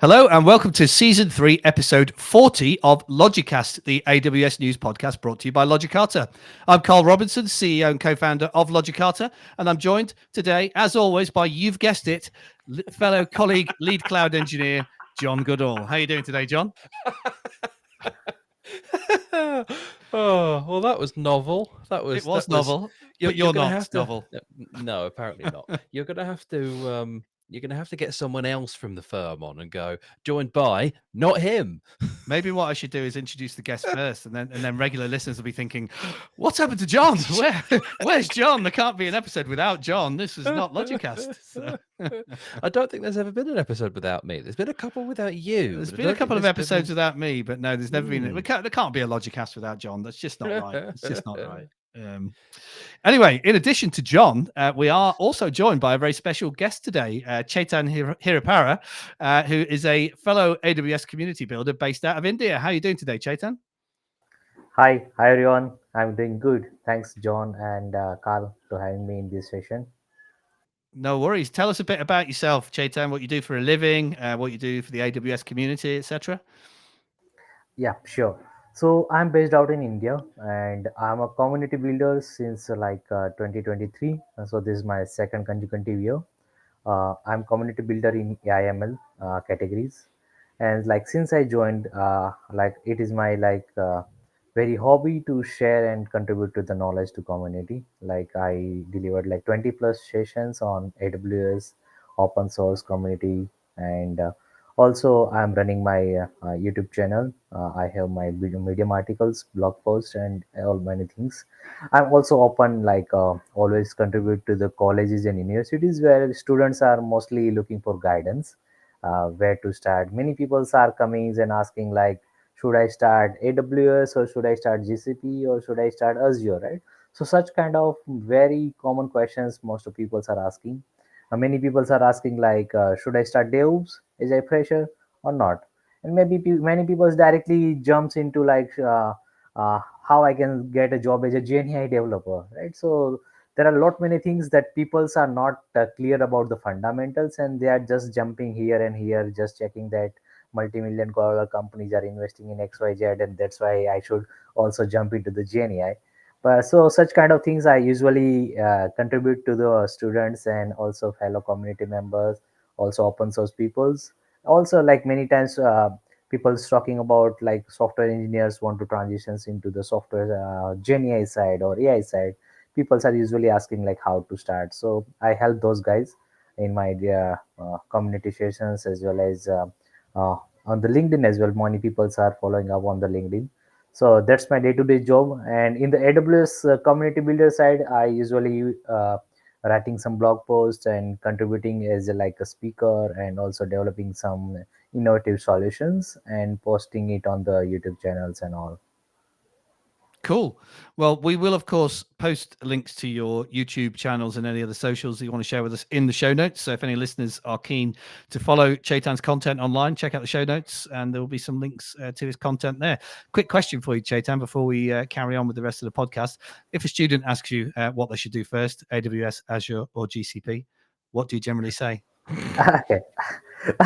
Hello and welcome to Season 3, Episode 40 of Logicast, the AWS News podcast brought to you by Logicata. I'm Carl Robinson, CEO and co-founder of Logicata, and I'm joined today, as always, by, you've guessed it, fellow colleague, lead cloud engineer, John Goodall. How are you doing today, John? Oh, well, that was novel. It was novel, but You're you're gonna not have to. novel. No, apparently not. You're gonna have to. You're gonna have to get someone else from the firm on and go joined by not him. Maybe what I should do is introduce the guest first, and then regular listeners will be thinking, "What's happened to John? Where's John? There can't be an episode without John. This is not Logicast." So, I don't think there's ever been an episode without me. There's been a couple without you, there's but I been a don't think couple of there's been episodes one. without me, but no, there's never been. Hmm. There can't be a Logicast without John. That's just not right. It's just not right. Anyway, in addition to John, we are also joined by a very special guest today, Chetan Hirapara, who is a fellow AWS community builder based out of India. How are you doing today, Chetan? Hi everyone. I'm doing good. Thanks, John and Carl, to having me in this session. No worries. Tell us a bit about yourself, Chetan, what you do for a living, what you do for the AWS community, etc. Yeah, sure. So I'm based out in India, and I'm a community builder since 2023. So this is my second consecutive year. I'm community builder in AIML categories, and like since I joined, like it is my very hobby to share and contribute to the knowledge to community. Like I delivered like 20 plus sessions on AWS open source community, and also I'm running my YouTube channel. I have my medium articles, blog posts, and all many things. I'm also open, always contribute to the colleges and universities where students are mostly looking for guidance, where to start. Many people are coming and asking like, should I start AWS or should I start GCP or should I start Azure, right? So such kind of very common questions most of people are asking. Many people are asking like, should I start DevOps as a fresher or not? And maybe many people directly jumps into how I can get a job as a GenAI developer, right? So there are a lot many things that peoples are not clear about the fundamentals, and they are just jumping here and here, just checking that multi-million dollar companies are investing in XYZ, and that's why I should also jump into the GenAI. But so such kind of things I usually contribute to the students and also fellow community members, also open source peoples. Also, like many times, people's talking about like software engineers want to transitions into the software GenAI side or AI side. People are usually asking like how to start. So I help those guys in my community sessions as well as uh, on the LinkedIn as well. Many people are following up on the LinkedIn. So that's my day-to-day job. And in the AWS community builder side, I usually writing some blog posts and contributing as like a speaker, and also developing some innovative solutions and posting it on the YouTube channels and all. Cool. Well, we will, of course, post links to your YouTube channels and any other socials that you want to share with us in the show notes. So if any listeners are keen to follow Chetan's content online, check out the show notes and there will be some links to his content there. Quick question for you, Chetan, before we carry on with the rest of the podcast. If a student asks you what they should do first, AWS, Azure, or GCP, what do you generally say? Okay.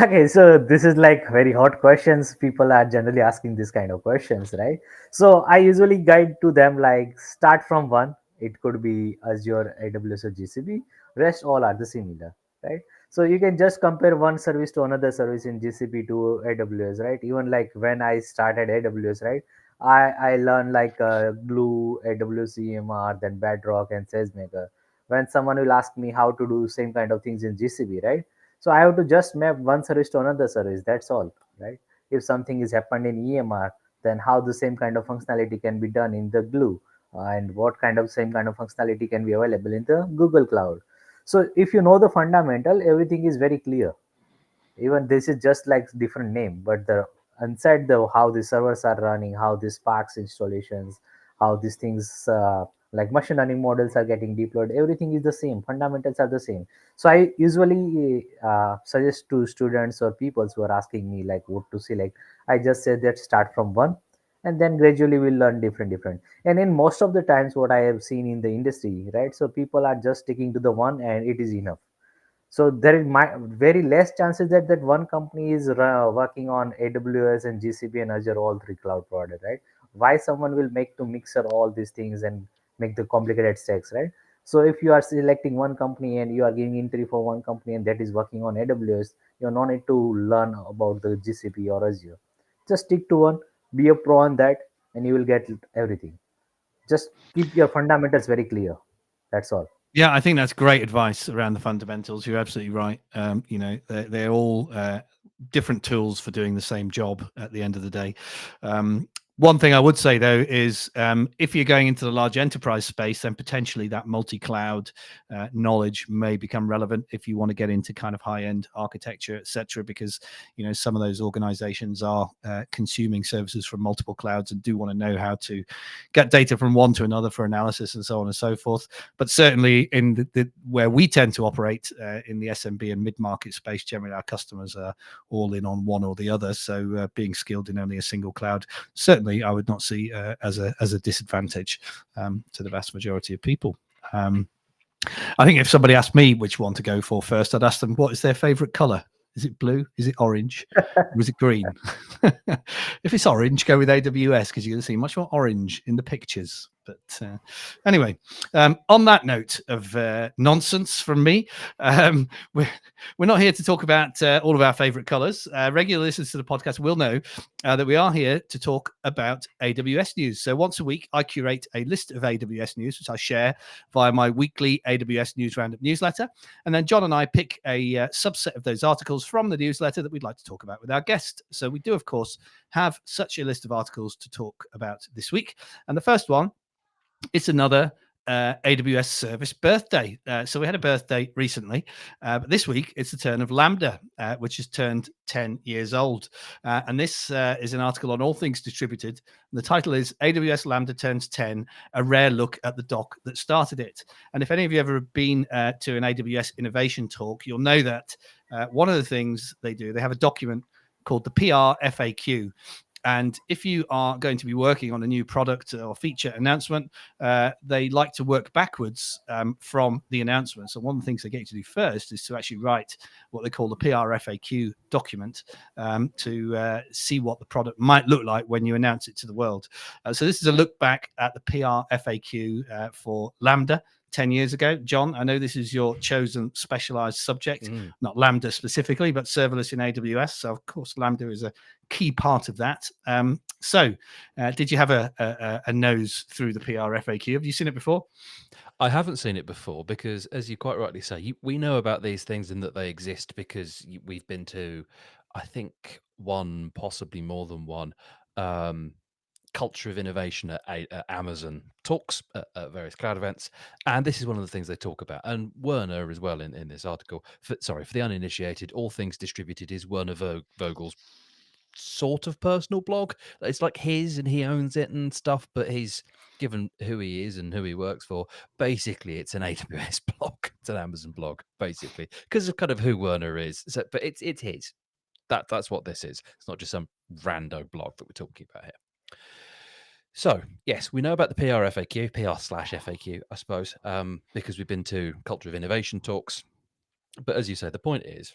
Okay, so this is like very hot questions. People are generally asking this kind of questions, right? So I usually guide to them like start from one. It could be Azure, AWS, or GCP. Rest all are the similar, right? So you can just compare one service to another service in GCP to AWS, right? Even like when I started AWS, right? I learned like Glue, AWS EMR, then Bedrock and SageMaker. When someone will ask me how to do same kind of things in GCP, right? So I have to just map one service to another service. That's all, right? If something is happened in EMR, then how the same kind of functionality can be done in the Glue, and what kind of same kind of functionality can be available in the Google Cloud. So if you know the fundamental, everything is very clear. Even this is just like different name, but the inside the how the servers are running, how the Sparks installations, how these things like machine learning models are getting deployed, everything is the same, fundamentals are the same. So I usually suggest to students or people who are asking me like what to select, I just say that start from one, and then gradually we'll learn different. And in most of the times what I have seen in the industry, right, so people are just sticking to the one and it is enough. So there is very less chances that one company is working on AWS and GCP and Azure, all three cloud providers, right? Why someone will make to mixer all these things and make the complicated stacks, right? So if you are selecting one company and you are giving entry for one company and that is working on AWS, you no need to learn about the GCP or Azure. Just stick to one, be a pro on that, and you will get everything. Just keep your fundamentals very clear. That's all. Yeah, I think that's great advice around the fundamentals. You're absolutely right. They're all different tools for doing the same job at the end of the day. One thing I would say, though, is if you're going into the large enterprise space, then potentially that multi-cloud knowledge may become relevant if you want to get into kind of high-end architecture, etc. Because some of those organizations are consuming services from multiple clouds and do want to know how to get data from one to another for analysis and so on and so forth. But certainly in the where we tend to operate in the SMB and mid-market space, generally our customers are all in on one or the other. So being skilled in only a single cloud, certainly I would not see as a disadvantage to the vast majority of people. I think if somebody asked me which one to go for first, I'd ask them what is their favorite color. Is it blue? Is it orange? Or is it green? If it's orange, go with AWS because you're going to see much more orange in the pictures. But anyway, on that note of nonsense from me, we're not here to talk about all of our favorite colors. Regular listeners to the podcast will know that we are here to talk about AWS news. So once a week, I curate a list of AWS news, which I share via my weekly AWS News Roundup newsletter. And then John and I pick a subset of those articles from the newsletter that we'd like to talk about with our guest. So we do, of course, have such a list of articles to talk about this week. And the first one, it's another AWS service birthday. So we had a birthday recently, but this week it's the turn of Lambda, which has turned 10 years old. And this is an article on all things distributed. And the title is AWS Lambda Turns 10, a rare look at the doc that started it. And if any of you ever have been to an AWS innovation talk, you'll know that one of the things they do, they have a document called the PR FAQ. And if you are going to be working on a new product or feature announcement, they like to work backwards from the announcement. So one of the things they get you to do first is to actually write what they call the PR FAQ document to see what the product might look like when you announce it to the world. So this is a look back at the PR FAQ for Lambda 10 years ago. John, I know this is your chosen specialized subject, not Lambda specifically, but serverless in AWS. So, of course, Lambda is a key part of that. Did you have a nose through the PR FAQ? Have you seen it before? I haven't seen it before because, as you quite rightly say, we know about these things and that they exist because we've been to, I think, one, possibly more than one, culture of innovation at Amazon talks at various cloud events, and this is one of the things they talk about. And Werner as well in this article. For the uninitiated, All Things Distributed is Werner Vogel's sort of personal blog. It's like his, and he owns it and stuff. But he's given who he is and who he works for. Basically, it's an AWS blog. It's an Amazon blog, basically, because of kind of who Werner is. So, but it's his. That's what this is. It's not just some rando blog that we're talking about here. So, yes, we know about the PR FAQ, PR/FAQ, I suppose, because we've been to culture of innovation talks. But as you say, the point is,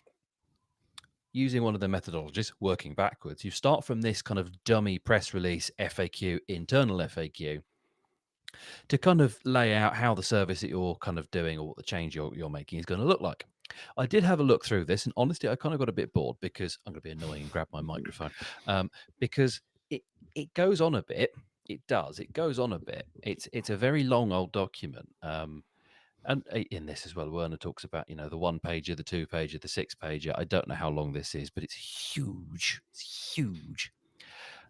using one of the methodologies, working backwards, you start from this kind of dummy press release FAQ, internal FAQ, to kind of lay out how the service that you're kind of doing or what the change you're making is going to look like. I did have a look through this, and honestly, I kind of got a bit bored because I'm going to be annoying and grab my microphone, because it goes on a bit. It does. It goes on a bit. It's a very long old document. And in this as well, Werner talks about, the 1-pager, the 2-pager, the 6-pager. I don't know how long this is, but it's huge. It's huge.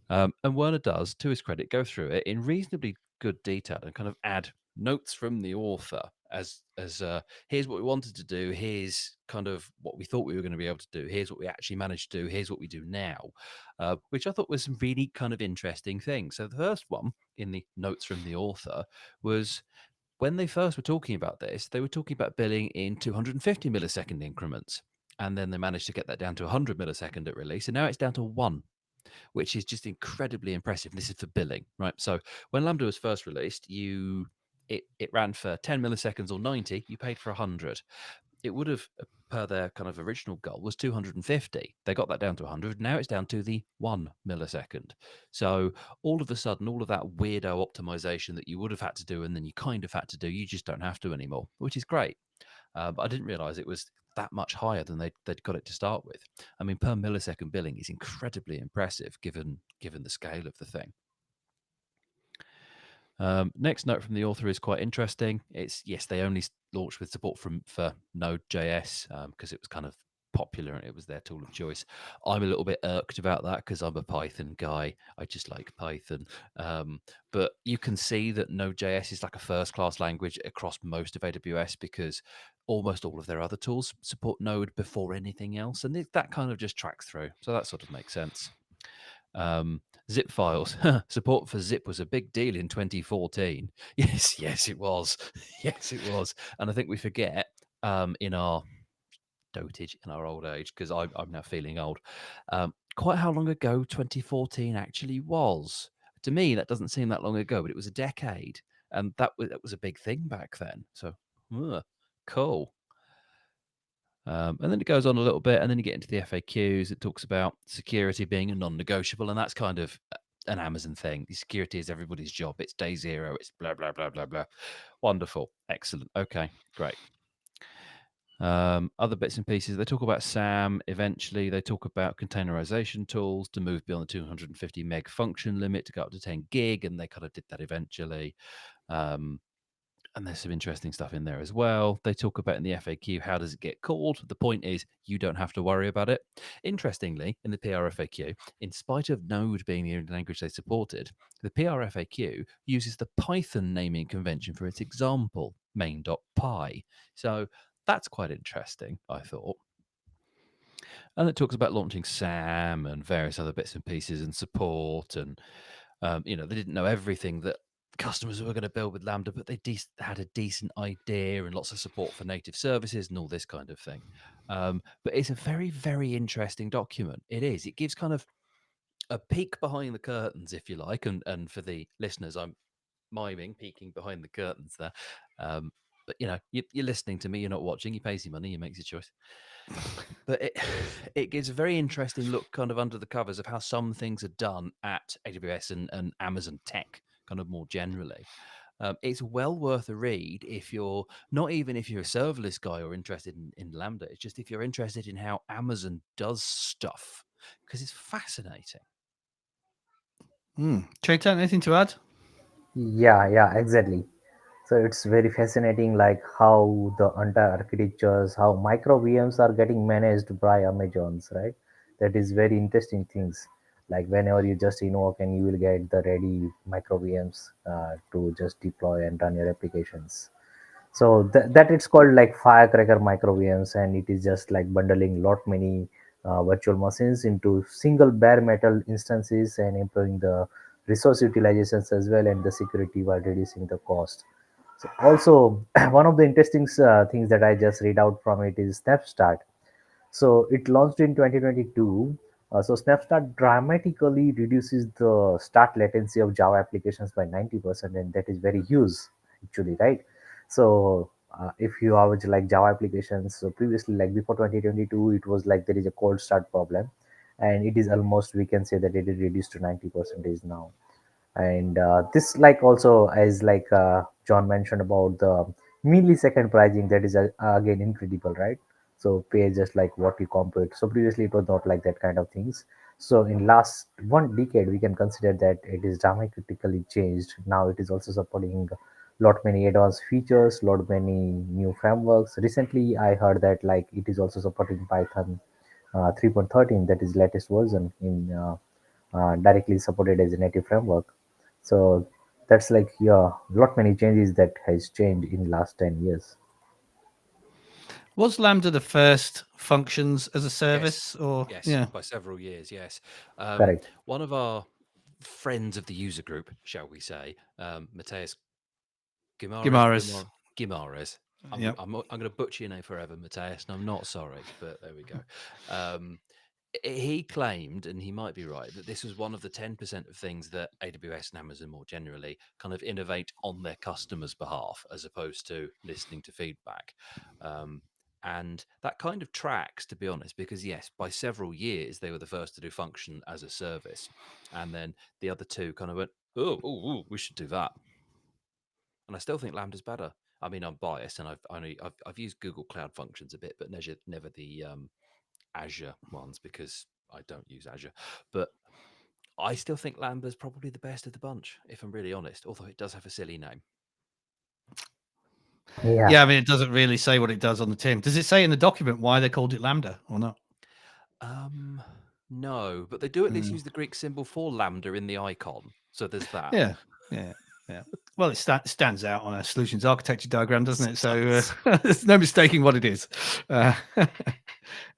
And Werner does, to his credit, go through it in reasonably good detail and kind of add notes from the author as here's what we wanted to do, here's kind of what we thought we were going to be able to do, here's what we actually managed to do, here's what we do now, which I thought was some really kind of interesting things. So the first one in the notes from the author was, when they first were talking about this, they were talking about billing in 250 millisecond increments. And then they managed to get that down to 100 millisecond at release. And now it's down to 1, which is just incredibly impressive. This is for billing, right? So when Lambda was first released, it ran for 10 milliseconds or 90, you paid for 100. it would have, per their kind of original goal, was 250. They got that down to 100. Now it's down to the 1 millisecond. So all of a sudden, all of that weirdo optimization that you would have had to do and then you kind of had to do, you just don't have to anymore, which is great. But I didn't realize it was that much higher than they'd got it to start with. I mean, per millisecond billing is incredibly impressive given the scale of the thing. Next note from the author is quite interesting. It's yes, they only launched with support for Node.js because it was kind of popular and it was their tool of choice. I'm a little bit irked about that because I'm a Python guy. I just like Python. But you can see that Node.js is like a first-class language across most of AWS because almost all of their other tools support Node before anything else, and that kind of just tracks through. So that sort of makes sense. Zip files. Support for zip was a big deal in 2014. Yes, it was. Yes, it was. And I think we forget in our dotage, in our old age, because I'm now feeling old, quite how long ago 2014 actually was. To me, that doesn't seem that long ago, but it was a decade. And that was a big thing back then. So, cool. And then it goes on a little bit, and then you get into the FAQs. It talks about security being a non-negotiable, and that's kind of an Amazon thing. Security is everybody's job. It's day zero. It's blah blah blah blah blah. Wonderful, excellent. Okay, great. Other bits and pieces. They talk about SAM. Eventually, they talk about containerization tools to move beyond the 250 meg function limit to go up to 10 gig, and they kind of did that eventually. And there's some interesting stuff in there as well. They talk about in the FAQ, how does it get called? The point is, you don't have to worry about it. Interestingly, in the PRFAQ, in spite of Node being the only language they supported, the PRFAQ uses the Python naming convention for its example, main.py. So that's quite interesting, I thought. And it talks about launching SAM and various other bits and pieces and support. And, they didn't know everything that customers were going to build with Lambda, but they had a decent idea and lots of support for native services and all this kind of thing. But it's a very, very interesting document. It is. It gives kind of a peek behind the curtains, if you like. And for the listeners, I'm miming, peeking behind the curtains there. But you're listening to me. You're not watching. You pay your money. You make your choice. But it gives a very interesting look kind of under the covers of how some things are done at AWS and Amazon tech, kind of more generally. It's well worth a read if you're not even if you're a serverless guy or interested in Lambda. It's just if you're interested in how Amazon does stuff, because it's fascinating. Chetan, anything to add? Yeah, exactly. So it's very fascinating, like how the entire architectures, how micro VMs are getting managed by Amazons, right? That is very interesting things. Like whenever you just invoke and you will get the ready micro VMs to just deploy and run your applications. So that it's called like firecracker micro VMs, and it is just like bundling lot many virtual machines into single bare metal instances and improving the resource utilizations as well and the security while reducing the cost. So also, one of the interesting things that I just read out from it is SnapStart. So it launched in 2022. So SnapStart dramatically reduces the start latency of Java applications by 90%, and that is very huge, actually, right? So if you have like Java applications, so previously, like before 2022, it was like there is a cold start problem, and it is almost we can say that it is reduced to 90% now. And this like also as like John mentioned about the millisecond pricing, that is again incredible, right? So pay just like what you compute. So previously it was not like that kind of things. So in last 1 decade we can consider that it is dramatically changed. Now it is also supporting lot many advanced features, lot many new frameworks. Recently I heard that like it is also supporting Python 3.13, that is latest version in directly supported as a native framework. So that's like yeah, lot many changes that has changed in last 10 years. Was Lambda the first functions as a Yes, service, or yes, yeah, by several years. Yes, Correct. one of our friends of the user group, shall we say, Mateus Guimares, Gimares? Guimares. Yeah. I'm going to butcher your name forever, Mateus, and I'm not sorry, but there we go. Um, he claimed, and he might be right, that this was one of the 10% of things that AWS and Amazon more generally kind of innovate on their customers' behalf, as opposed to listening to feedback. Um, And that kind of tracks, to be honest, because yes, by several years they were the first to do function as a service, and then the other two kind of went, oh, we should do that. And I still think Lambda's better. I mean, I'm biased, and I've used Google Cloud Functions a bit, but never the Azure ones because I don't use Azure. But I still think Lambda's probably the best of the bunch, if I'm really honest. Although it does have a silly name. Yeah. Yeah, I mean, it doesn't really say what it does on the tin. Does it say in the document why they called it Lambda or not? No, but they do at least use the Greek symbol for lambda in the icon. So there's that. Yeah, yeah, yeah. Well, it stands out on a solutions architecture diagram, doesn't it? So Does. there's no mistaking what it is.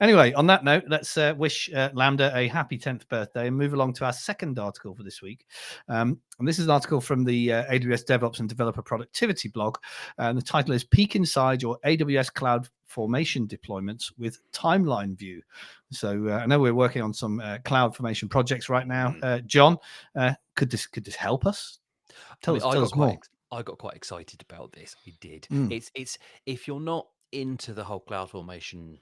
Anyway, on that note, let's wish Lambda a happy 10th birthday and move along to our second article for this week. And this is an article from the AWS DevOps and Developer Productivity blog. And the title is Peek Inside Your AWS CloudFormation Deployments with Timeline View. So I know we're working on some CloudFormation projects right now. John, could this help us? Tell us more. I got quite excited about this. I did. Mm. It's if you're not into the whole CloudFormation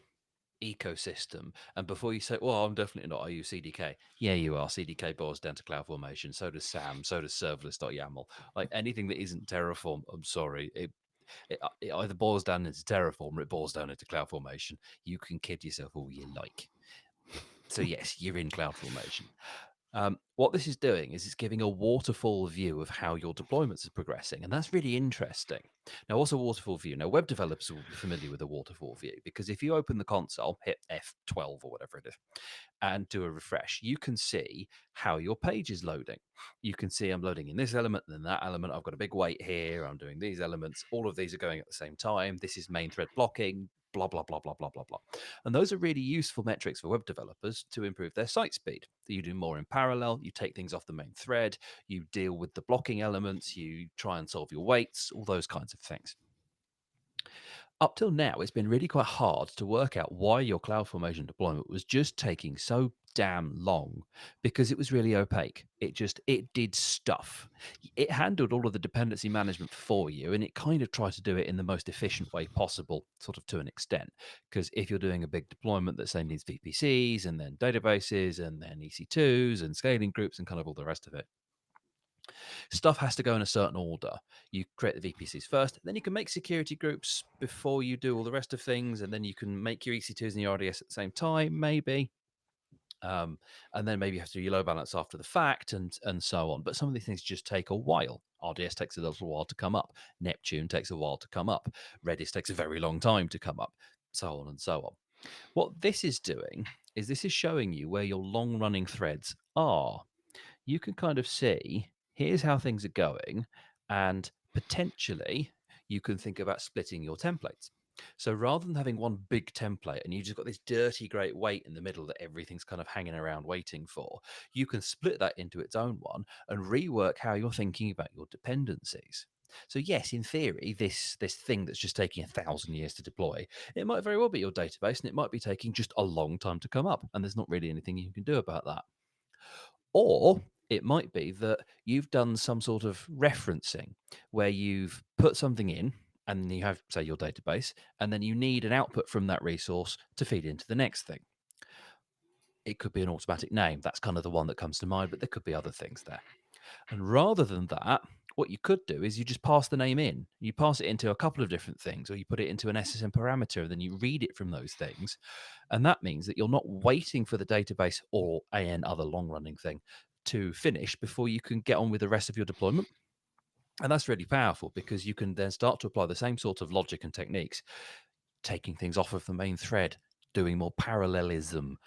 ecosystem, and before you say, well, I'm definitely not, I use CDK. Yeah, you are. CDK boils down to CloudFormation. So does SAM. So does serverless.yaml. Like anything that isn't Terraform, I'm sorry, it either boils down into Terraform or it boils down into CloudFormation. You can kid yourself all you like. So yes, you're in CloudFormation. What this is doing is it's giving a waterfall view of how your deployments are progressing, and that's really interesting. Now, what's a waterfall view? Now, web developers will be familiar with a waterfall view because if you open the console, hit F12 or whatever it is, and do a refresh, you can see how your page is loading. You can see I'm loading in this element, then that element. I've got a big wait here. I'm doing these elements. All of these are going at the same time. This is main thread blocking, blah, blah, blah, blah, blah, blah, blah. And those are really useful metrics for web developers to improve their site speed. You do more in parallel, you take things off the main thread, you deal with the blocking elements, you try and solve your waits, all those kinds of things. Up till now, it's been really quite hard to work out why your CloudFormation deployment was just taking so damn long because it was really opaque. It did stuff. It handled all of the dependency management for you, and it kind of tried to do it in the most efficient way possible, sort of to an extent. Because if you're doing a big deployment that say needs VPCs and then databases and then EC2s and scaling groups and kind of all the rest of it, stuff has to go in a certain order. You create the VPCs first, then you can make security groups before you do all the rest of things, and then you can make your EC2s and your RDS at the same time, maybe. And then maybe you have to do your load balance after the fact and so on. But some of these things just take a while. RDS takes a little while to come up. Neptune takes a while to come up. Redis takes a very long time to come up, so on and so on. What this is doing is this is showing you where your long-running threads are. You can kind of see here's how things are going, and potentially you can think about splitting your templates. So rather than having one big template and you just got this dirty great weight in the middle that everything's kind of hanging around waiting for, you can split that into its own one and rework how you're thinking about your dependencies. So yes, in theory, this thing that's just taking 1,000 years to deploy, it might very well be your database, and it might be taking just a long time to come up, and there's not really anything you can do about that. Or it might be that you've done some sort of referencing where you've put something in and you have, say, your database, and then you need an output from that resource to feed into the next thing. It could be an automatic name. That's kind of the one that comes to mind, but there could be other things there. And rather than that, what you could do is you just pass the name in. You pass it into a couple of different things, or you put it into an SSM parameter, and then you read it from those things. And that means that you're not waiting for the database or an other long-running thing to finish before you can get on with the rest of your deployment. And that's really powerful because you can then start to apply the same sort of logic and techniques, taking things off of the main thread, doing more parallelism,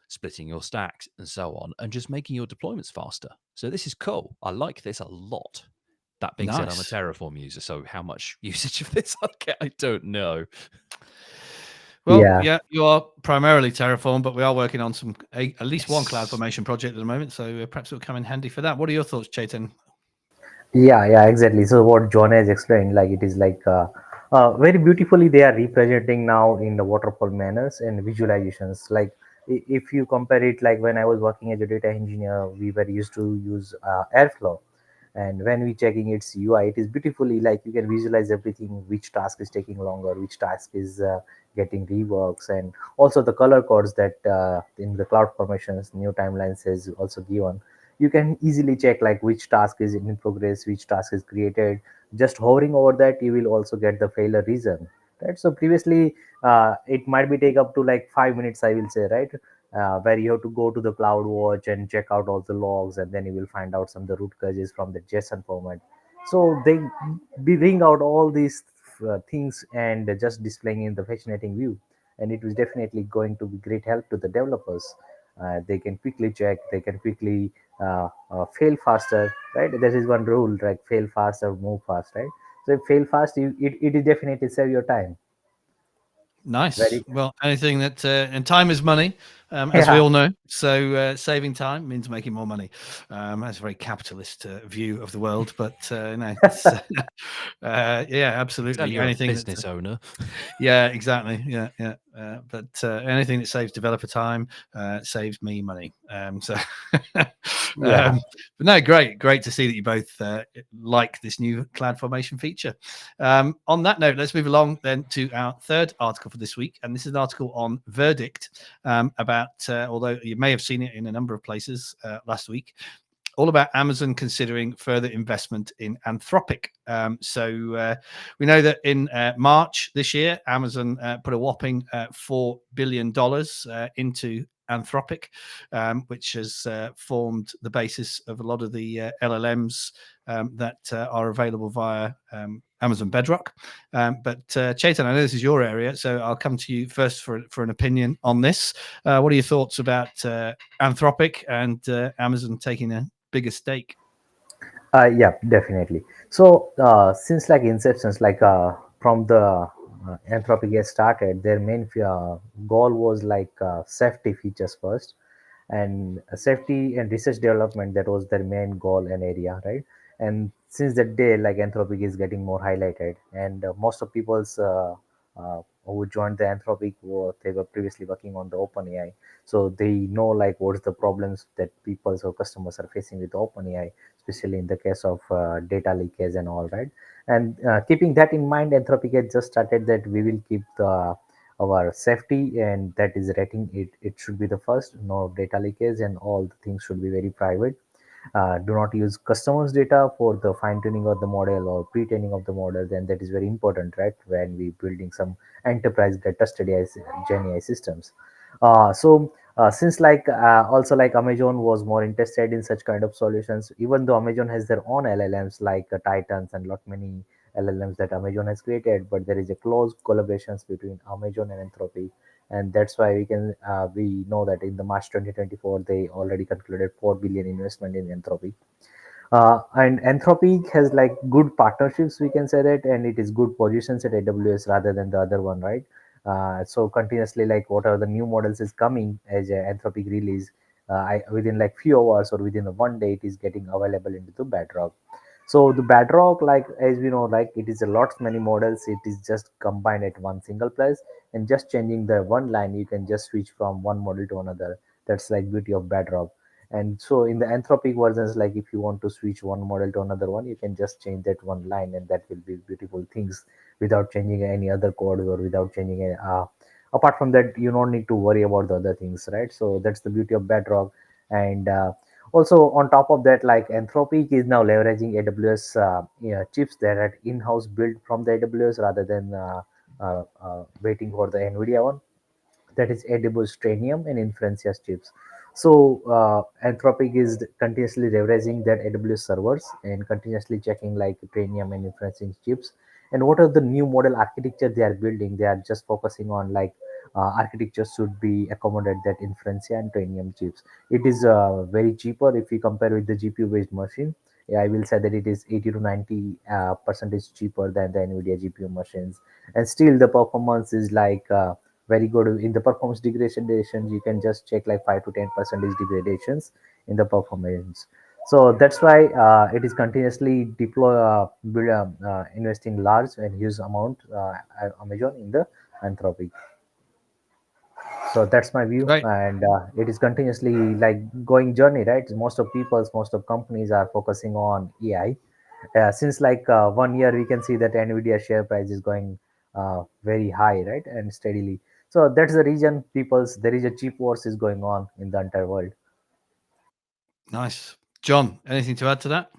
splitting your stacks, and so on, and just making your deployments faster. So this is cool. I like this a lot. That being said, I'm a Terraform user, so how much usage of this I get, I don't know. Well, yeah, you are primarily Terraform, but we are working on at least one CloudFormation project at the moment, so perhaps it'll come in handy for that. What are your thoughts, Chetan? Yeah, exactly. So what John has explained, like it is like very beautifully they are representing now in the waterfall manners and visualizations. Like if you compare it, like when I was working as a data engineer, we were used to use Airflow, and when we checking its UI, it is beautifully like you can visualize everything, which task is taking longer, which task is getting reworks, and also the color codes that in the cloud formations new timelines is also given. You can easily check like which task is in progress, which task is created. Just hovering over that, you will also get the failure reason, right? So previously it might be take up to like 5 minutes, I will say, right? Where you have to go to the cloud watch and check out all the logs, and then you will find out some of the root causes from the JSON format. So they bring out all these things and just displaying in the fascinating view, and it was definitely going to be great help to the developers. They can quickly check, they can quickly fail faster, right? There is one rule like fail fast or move fast, right? So if fail fast, it is definitely save your time. Nice. Very Well, anything that and time is money, as we yeah, all know. So saving time means making more money. That's a very capitalist view of the world, but it's, yeah, Tell absolutely. you're a Anything that business owner. yeah, exactly. Yeah, yeah. But anything that saves developer time saves me money. So, yeah. but no, great to see that you both like this new cloud formation feature. On that note, let's move along then to our third article for this week, and this is an article on Verdict about. Although you may have seen it in a number of places last week, all about Amazon considering further investment in Anthropic. So we know that in March this year, Amazon put a whopping $4 billion into Anthropic, which has formed the basis of a lot of the LLMs that are available via Amazon Bedrock. But Chetan, I know this is your area, so I'll come to you first for an opinion on this. What are your thoughts about Anthropic and Amazon taking a bigger stake? Yeah, definitely. So since like inceptions, like from the Anthropic gets started, their main goal was like safety features first, and safety and research development. That was their main goal and area, right? And since that day, like Anthropic is getting more highlighted, and most of people's who joined the Anthropic were they were previously working on the OpenAI, so they know like what's the problems that people or customers are facing with OpenAI, especially in the case of data leakage and all, right? And keeping that in mind, Anthropic has just started that we will keep the our safety, and that is rating it should be the first, no data leakage, and all the things should be very private. Do not use customers data for the fine tuning of the model or pre-training of the model, then that is very important, right, when we building some enterprise data study as gen AI systems. Since like also like Amazon was more interested in such kind of solutions, even though Amazon has their own LLMs like Titans and lot many LLMs that Amazon has created, but there is a close collaborations between Amazon and Anthropic, and that's why we know that in the March 2024 they already concluded 4 billion investment in Anthropic. And Anthropic has like good partnerships, we can say that, and it is good positions at AWS rather than the other one, right? So continuously, like what are the new models is coming as a Anthropic release, within like few hours or within a one day, it is getting available into the Bedrock. So the Bedrock, like as we know, like it is a lots many models. It is just combined at one single place, and just changing the one line, you can just switch from one model to another. That's like beauty of Bedrock. And so in the Anthropic versions, like if you want to switch one model to another one, you can just change that one line, and that will be beautiful things without changing any other code or without changing any, apart from that, you don't need to worry about the other things, right? So that's the beauty of Bedrock. And also on top of that, like Anthropic is now leveraging AWS chips that are in-house built from the AWS rather than waiting for the Nvidia one, that is AWS Trainium and Inferentia chips. So Anthropic is continuously leveraging that AWS servers and continuously checking like Trainium and Inferencing chips. And what are the new model architecture they are building? They are just focusing on like architecture should be accommodate that Inferencia and Trainium chips. It is very cheaper if we compare with the GPU based machine. Yeah, I will say that it is 80 to 90 percentage cheaper than the Nvidia GPU machines, and still the performance is like very good in the performance degradations. You can just check like 5 to 10 percentage degradations in the performance. So that's why it is continuously investing large and huge amount Amazon in the Anthropic. So that's my view, Right. and it is continuously like going journey, right? Most of companies are focusing on AI. Since like 1 year, we can see that Nvidia share price is going very high, right, and steadily. So that's the reason people's there is a cheap wars is going on in the entire world. Nice. John, anything to add to that?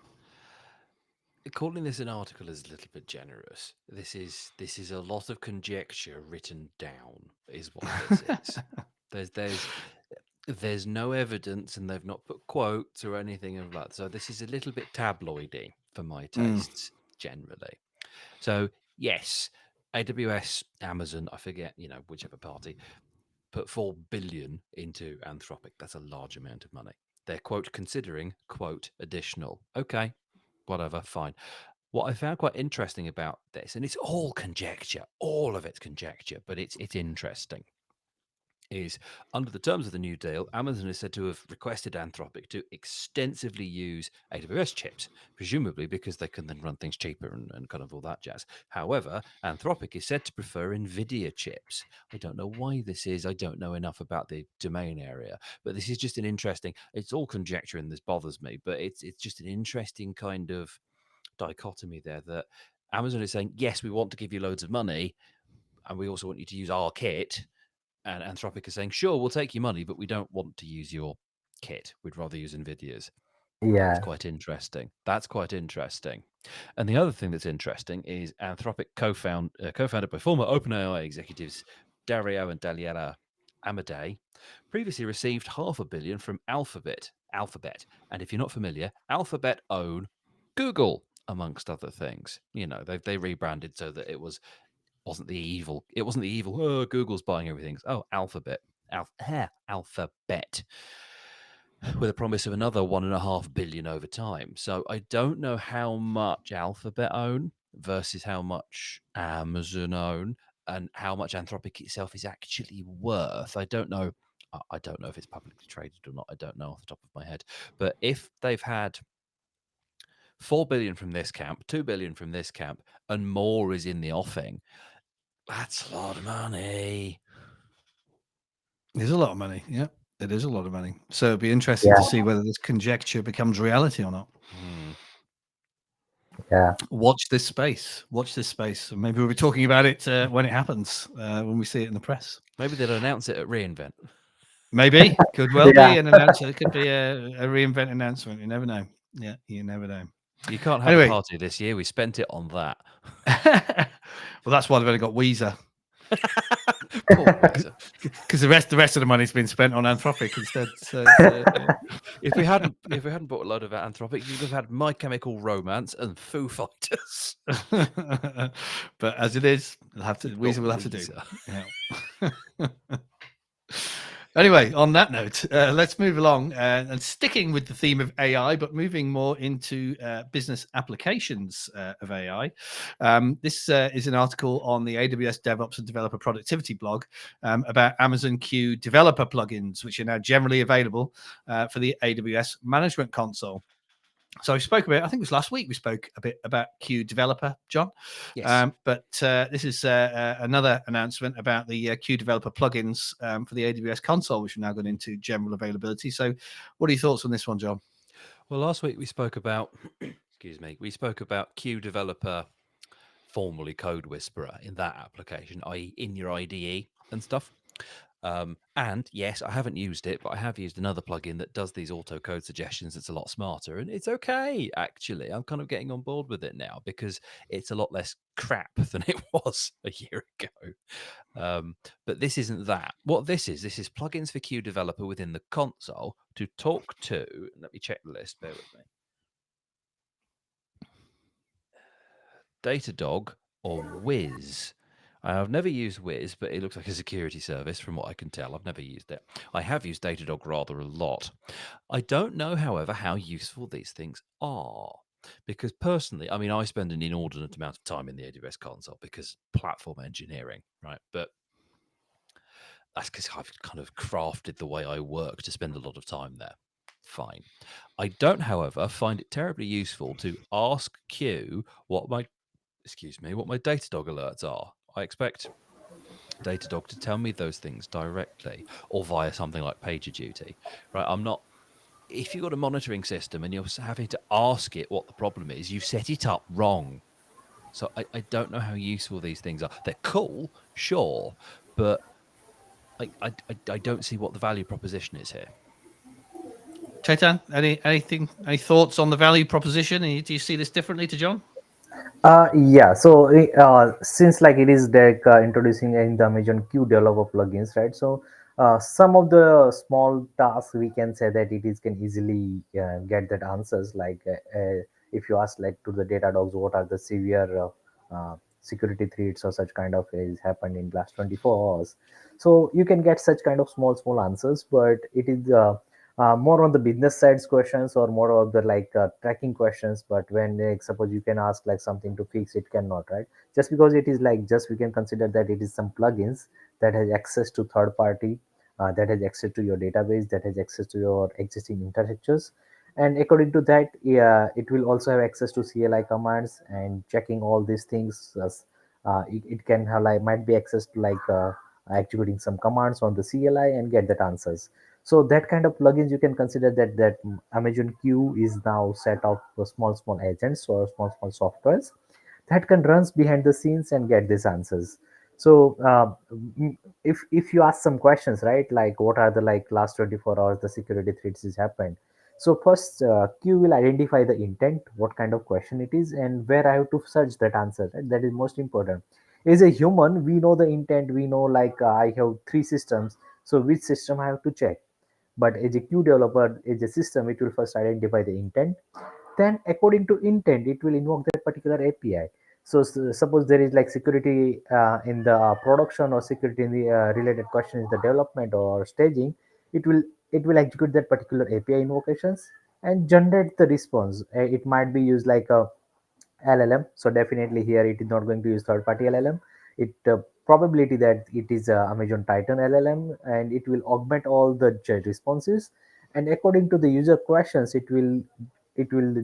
Calling this an article is a little bit generous. This is a lot of conjecture written down, is what this is. There's no evidence, and they've not put quotes or anything of that. So this is a little bit tabloidy for my tastes generally. So yes, AWS, Amazon, I forget, whichever party, put 4 billion into Anthropic. That's a large amount of money. They're quote considering quote additional. Okay, whatever, fine. What I found quite interesting about this, and it's all conjecture, all of it's conjecture, but it's interesting, is under the terms of the new deal, Amazon is said to have requested Anthropic to extensively use AWS chips, presumably because they can then run things cheaper and kind of all that jazz. However, Anthropic is said to prefer Nvidia chips. I don't know why this is. I don't know enough about the domain area, but this is just an interesting. It's all conjecture, and this bothers me, but it's just an interesting kind of dichotomy there that Amazon is saying, yes, we want to give you loads of money, and we also want you to use our kit. And Anthropic is saying, sure, we'll take your money, but we don't want to use your kit. We'd rather use Nvidia's. That's Yeah, quite interesting. That's quite interesting. And the other thing that's interesting is Anthropic co-founded by former OpenAI executives Dario and Daniela Amadei, previously received $500 million from Alphabet. And if you're not familiar, Alphabet own Google, amongst other things. They rebranded so that wasn't the evil. It wasn't the evil. Oh, Google's buying everything. Oh, Alphabet, with a promise of another 1.5 billion over time. So I don't know how much Alphabet own versus how much Amazon own, and how much Anthropic itself is actually worth. I don't know. I don't know if it's publicly traded or not. I don't know off the top of my head. But if they've had 4 billion from this camp, 2 billion from this camp, and more is in the offing, that's a lot of money. It is a lot of money. Yeah, it is a lot of money. So it'd be interesting to yeah, see whether this conjecture becomes reality or not. yeah, Watch this space. Watch this space. And maybe we'll be talking about it when it happens, when we see it in the press. Maybe they'll announce it at reInvent. Maybe. Could well yeah, be an announcement. It could be a reinvent announcement. You never know. Yeah, you never know. You can't have a Anyway. party this year. We spent it on that. Well, that's why they've only got Weezer. Poor Weezer. Because the rest of the money's been spent on Anthropic instead. So if we hadn't bought a load of Anthropic, you'd have had My Chemical Romance and Foo Fighters. But as it is, Weezer will have to do. Yeah. Anyway, on that note, let's move along and sticking with the theme of AI, but moving more into business applications of AI. This is an article on the AWS DevOps and Developer Productivity blog about Amazon Q developer plugins, which are now generally available for the AWS Management Console. So we spoke about, I think it was last week, we spoke a bit about Q Developer, John. Yes. But this is another announcement about the Q Developer plugins for the AWS console, which have now gone into general availability. So what are your thoughts on this one, John? Well, last week we spoke about, we spoke about Q Developer, formerly Code Whisperer, in that application, i.e. in your IDE and stuff. And yes, I haven't used it, but I have used another plugin that does these auto code suggestions. It's a lot smarter, and it's okay, actually. I'm kind of getting on board with it now because it's a lot less crap than it was a year ago. But this isn't that. What this is plugins for Q Developer within the console to talk to. Let me check the list. Bear with me. Datadog or Whiz. I've never used Whiz, but it looks like a security service from what I can tell. I've never used it. I have used Datadog rather a lot. I don't know, however, how useful these things are. Because personally, I mean, I spend an inordinate amount of time in the AWS console because platform engineering, right? But that's because I've kind of crafted the way I work to spend a lot of time there. Fine. I don't, however, find it terribly useful to ask Q what my Datadog alerts are. I expect Datadog to tell me those things directly or via something like PagerDuty, right? If you've got a monitoring system and you're having to ask it what the problem is, you've set it up wrong. So I don't know how useful these things are. They're cool, sure, but I don't see what the value proposition is here. Chetan, any thoughts on the value proposition? Do you see this differently to John? Yeah, so since like it is like introducing in the Amazon Q developer plugins, right? So some of the small tasks we can say that it is can easily get that answers. Like if you ask like to the Datadogs, what are the severe security threats or such kind of is happened in last 24 hours. So you can get such kind of small answers, but it is more on the business sides questions or more of the like tracking questions. But when like, suppose you can ask like something to fix, it cannot, right? Just because it is like just we can consider that it is some plugins that has access to third party, that has access to your database, that has access to your existing infrastructures, and according to that, yeah, it will also have access to CLI commands and checking all these things. It can have like might be access to like executing some commands on the CLI and get that answers. So that kind of plugins you can consider that Amazon Q is now set up for small agents or small softwares that can runs behind the scenes and get these answers. So if you ask some questions, right, like what are the like last 24 hours the security threats is happened. So first Q will identify the intent, what kind of question it is, and where I have to search that answer, right? That is most important. As a human, we know the intent, we know like I have three systems, so which system I have to check. But as a Q developer, as a system, it will first identify the intent. Then, according to intent, it will invoke that particular API. So, suppose there is like security in the production or security in the related question is the development or staging, it will execute that particular API invocations and generate the response. It might be used like a LLM. So definitely here it is not going to use third party LLM. It probability that it is Amazon Titan LLM, and it will augment all the responses, and according to the user questions it will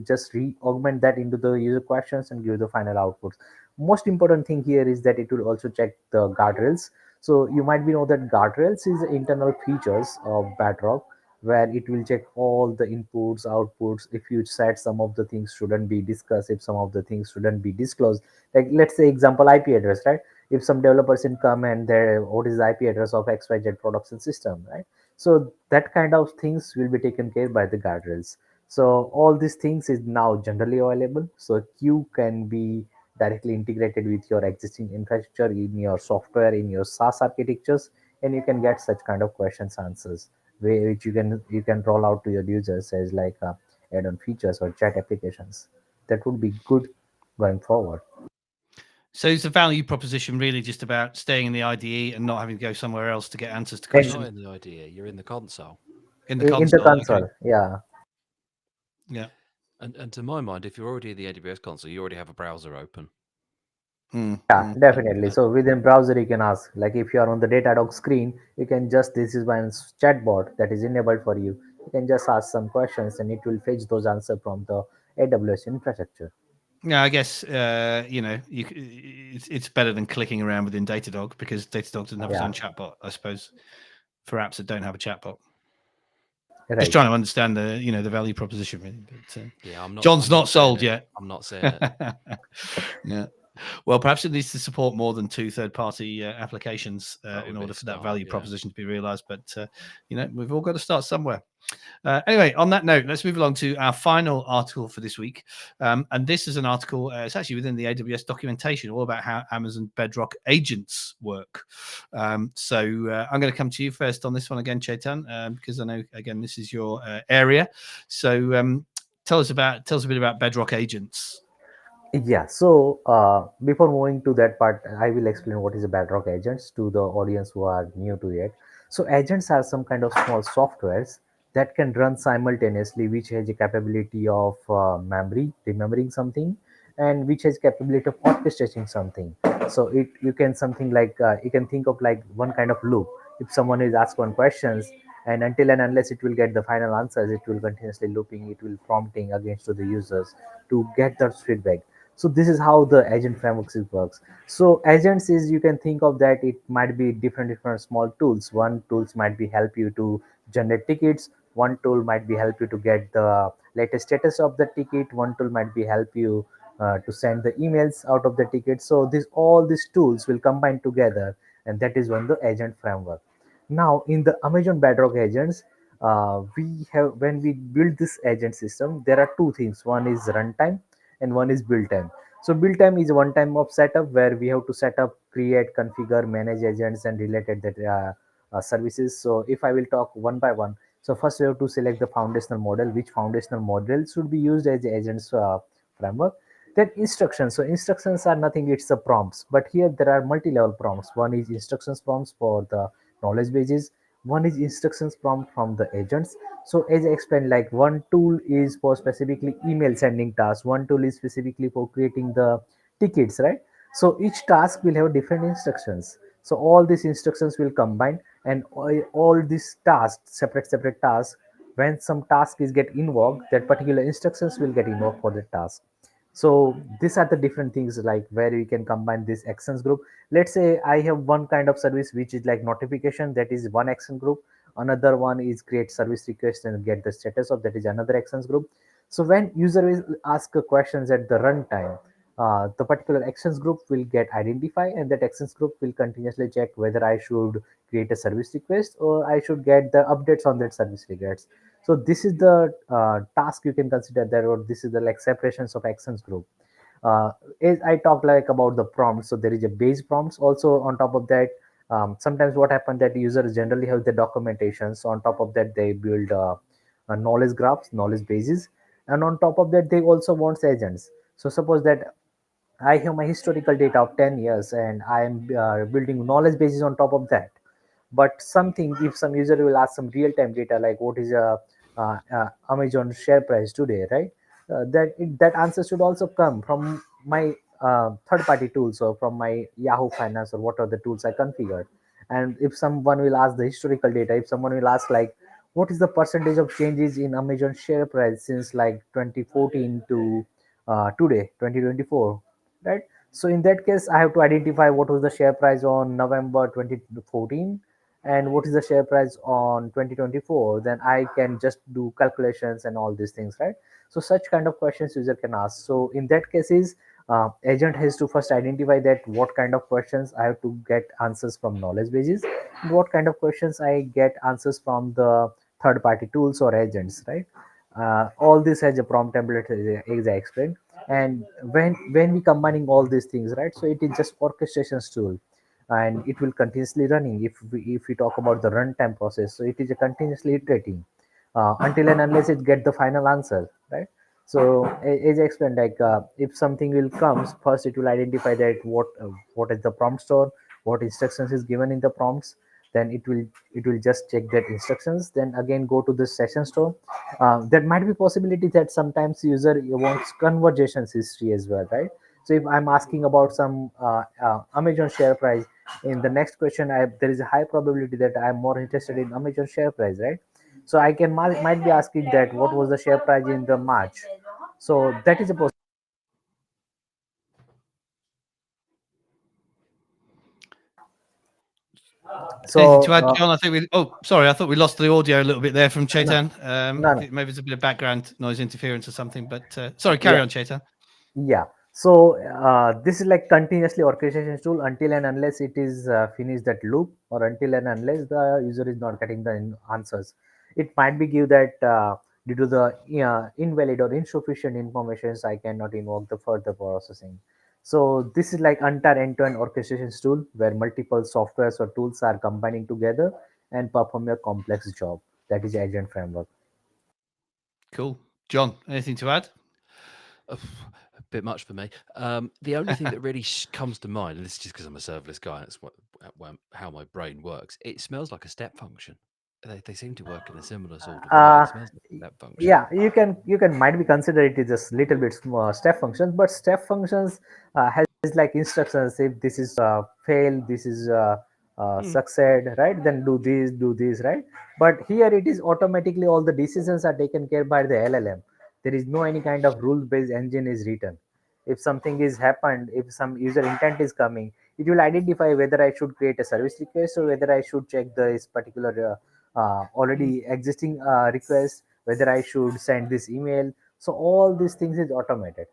just re-augment that into the user questions and give the final outputs. Most important thing here is that it will also check the guardrails. So you might be know that guardrails is the internal features of Bedrock, where it will check all the inputs outputs. If you said some of the things shouldn't be discussed, if some of the things shouldn't be disclosed, like let's say example IP address, right? If some developers in come and there what is the IP address of XYZ production system, right? So that kind of things will be taken care by the guardrails. So all these things is now generally available, so Q can be directly integrated with your existing infrastructure in your software, in your SaaS architectures, and you can get such kind of questions answers which you can roll out to your users as like add-on features or chat applications. That would be good going forward. So is the value proposition really just about staying in the IDE and not having to go somewhere else to get answers to You're And not questions in the IDE, you're in the console. in the in the console? Okay. console, yeah. Yeah. And to my mind, if you're already in the AWS console, you already have a browser open. Mm, Yeah, mm. definitely. And So within browser, you can ask, like if you are on the Datadog screen, you can just, this is one chatbot that is enabled for you. You can just ask some questions and it will fetch those answers from the AWS infrastructure. Yeah, I guess it's better than clicking around within Datadog because Datadog doesn't have its Yeah, own chatbot, I suppose, for apps that don't have a chatbot. Just right. trying to understand the value proposition really, but yeah, John's I'm not not seeing sold it. yet. I'm not seeing it. Yeah. Well, perhaps it needs to support more than two third-party applications That in would be order a for that start, value yeah. proposition to be realized. But we've all got to start somewhere. Anyway, on that note, let's move along to our final article for this week. And this is an article, it's actually within the AWS documentation, all about how Amazon Bedrock agents work. So I'm going to come to you first on this one again, Chetan, because I know, again, this is your area. So tell us a bit about Bedrock agents. Yeah, so before moving to that part, I will explain what is a Bedrock agents to the audience who are new to it. So agents are some kind of small softwares that can run simultaneously, which has a capability of memory, remembering something, and which has capability of orchestrating something. So it you can something like you can think of like one kind of loop. If someone is asked one questions, and until and unless it will get the final answers, it will continuously looping, it will prompting against to the users to get that feedback. So this is how the agent framework works. So agents is, you can think of that it might be different small tools. One tools might be help you to generate tickets, one tool might be help you to get the latest status of the ticket, one tool might be help you to send the emails out of the ticket. So this all these tools will combine together, and that is one the agent framework. Now in the Amazon Bedrock agents, we have when we build this agent system, there are two things. One is runtime and one is build time. So build time is one time of setup where we have to set up, create, configure, manage agents and related that services. So if I will talk one by one, so first we have to select the foundational model, which foundational model should be used as the agents framework. Then instructions. So instructions are nothing, it's the prompts. But here there are multi-level prompts. One is instructions prompts for the knowledge bases. One is instructions prompt from the agents. So as I explained, like one tool is for specifically email sending tasks. One tool is specifically for creating the tickets, right? So each task will have different instructions. So all these instructions will combine, and all these tasks, separate tasks, when some task is get invoked, that particular instructions will get invoked for the task. So these are the different things like where we can combine this actions group. Let's say I have one kind of service which is like notification, that is one action group. Another one is create service request and get the status of, that is another actions group. So when user will ask questions at the runtime, the particular actions group will get identified, and that actions group will continuously check whether I should create a service request or I should get the updates on that service request. So this is the task you can consider there, or this is the like separations of actions group. uh, as I talked like about the prompts, so there is a base prompts also on top of that. Sometimes what happens that users generally have the documentation, so on top of that they build knowledge graphs, knowledge bases, and on top of that they also want agents. So suppose that I have my historical data of 10 years and I am building knowledge bases on top of that. But something, if some user will ask some real time data like what is a Amazon share price today, right? That answer should also come from my third party tools or from my Yahoo Finance or what are the tools I configured. And if someone will ask the historical data, if someone will ask like what is the percentage of changes in Amazon share price since like 2014 to today 2024, right? So in that case I have to identify what was the share price on November 2014 and what is the share price on 2024. Then I can just do calculations and all these things, right? So such kind of questions user can ask. So in that cases, agent has to first identify that what kind of questions I have to get answers from knowledge bases, and what kind of questions I get answers from the third party tools or agents, right? All this has a prompt template, as I explained. And when we combining all these things, right, so it is just orchestration tool, and it will continuously running. If we talk about the runtime process, so it is a continuously iterating until and unless it get the final answer, right? So as I explained, like if something will comes first, it will identify that what is the prompt store, what instructions is given in the prompts. Then it will just check that instructions, then again go to the session store. There might be possibility that sometimes user wants conversations history as well, right? So if I'm asking about some Amazon share price, in the next question there is a high probability that I'm more interested in Amazon share price, right? So I can might be asking that what was the share price in the March. So that is a Anything so to add, John? I think we. Oh, sorry, I thought we lost the audio a little bit there from no, Chetan. no, no. Maybe it's a bit of background noise interference or something. But sorry, carry Yeah. on, Chetan. Yeah. So this is like continuously orchestration tool until and unless it is finished that loop, or until and unless the user is not getting the answers. It might be give that due to the invalid or insufficient informations, I cannot invoke the further processing. So this is like entire end-to-end orchestration tool where multiple softwares or tools are combining together and perform a complex job. That is agent framework. Cool, John. Anything to add? A bit much for me. The only thing that really comes to mind, and this is just because I'm a serverless guy, and it's how my brain works. It smells like a step function. They seem to work in a similar sort of way. Uh, It smells like a step function. yeah, you can might be consider it is just little bit step functions, but step functions has like instructions. If this is fail, this is Mm. succeed, right? Then do this, right? But here it is automatically all the decisions are taken care by the LLM. There is no any kind of rule based engine is written. If something is happened, if some user intent is coming, it will identify whether I should create a service request or whether I should check this particular Mm. already existing request, whether I should send this email. So all these things is automated.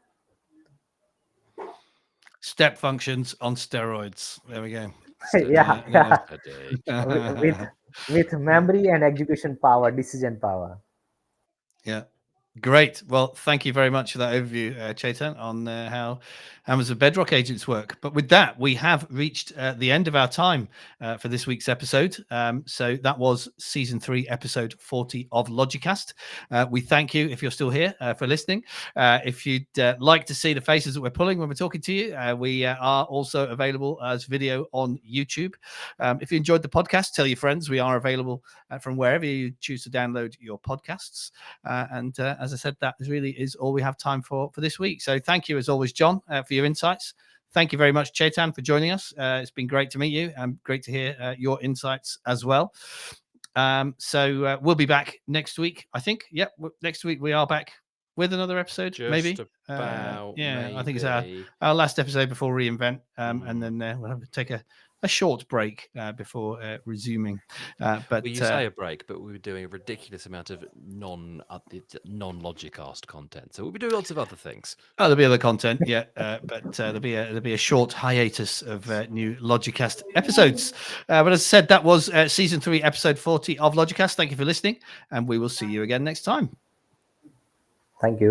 step functions on steroids. There we go. Yeah, Yeah. Steady. with memory and execution power, decision power. Yeah. Great. Well, thank you very much for that overview, Chetan, on how Amazon Bedrock agents work. But with that, we have reached the end of our time for this week's episode. So that was season 3, episode 40 of Logicast. We thank you, if you're still here, for listening. If you'd like to see the faces that we're pulling when we're talking to you, we are also available as video on YouTube. If you enjoyed the podcast, tell your friends. We are available from wherever you choose to download your podcasts. And as I said, that really is all we have time for this week. So thank you, as always, John, for your insights. Thank you very much, Chetan, for joining us. It's been great to meet you and great to hear your insights as well. So we'll be back next week, I think. Yep, next week we are back with another episode, Just maybe. about, Yeah, maybe. I think it's our last episode before reInvent, and then we'll have to take a short break before resuming. But Well, you say a break, but we were doing a ridiculous amount of non-Logicast content, so we'll be doing lots of other things. Oh, there'll be other content, yeah, but there'll be a short hiatus of new Logicast episodes. But as I said, that was season 3, episode 40 of Logicast. Thank you for listening, and we will see you again next time. Thank you.